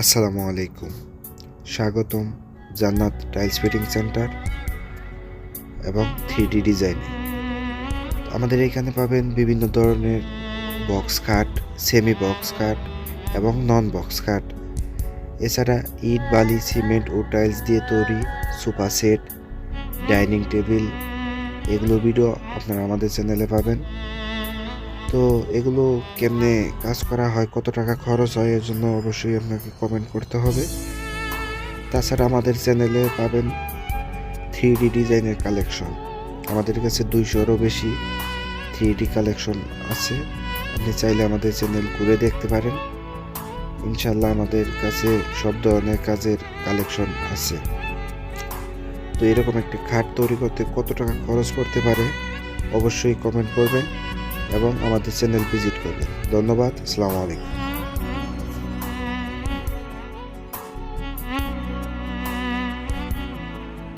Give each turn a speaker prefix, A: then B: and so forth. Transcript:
A: আসসালামু আলাইকুম। স্বাগতম জান্নাত টাইলস ফিটিং সেন্টার এবং 3D ডিজাইনে। আমাদের এখানে পাবেন বিভিন্ন ধরনের box cut, semi box cut এবং নন বক্স কাট। এছাড়া ইট, বালি, সিমেন্ট ও টাইলস দিয়ে তৈরি সোফা সেট, ডাইনিং টেবিল, এগুলো ভিডিও আপনারা আমাদের চ্যানেলে পাবেন। তো এগুলো কেমনে কাজ করা হয়, কত টাকা খরচ হয়, এর জন্য অবশ্যই আপনাকে কমেন্ট করতে হবে। তাছাড়া আমাদের চ্যানেলে পাবেন 3D ডিজাইনের কালেকশন। আমাদের কাছে 200-এরও বেশি 3D কালেকশন আছে। আপনি চাইলে আমাদের চ্যানেল ঘুরে দেখতে পারেন। ইনশাল্লাহ আমাদের কাছে সব ধরনের কাজের কালেকশন আছে। তো এরকম একটি খাট তৈরি করতে কত টাকা খরচ পড়তে পারে অবশ্যই কমেন্ট করবেন এবং আমাদের চ্যানেল ভিজিট করবেন। ধন্যবাদ। আসসালামু আলাইকুম।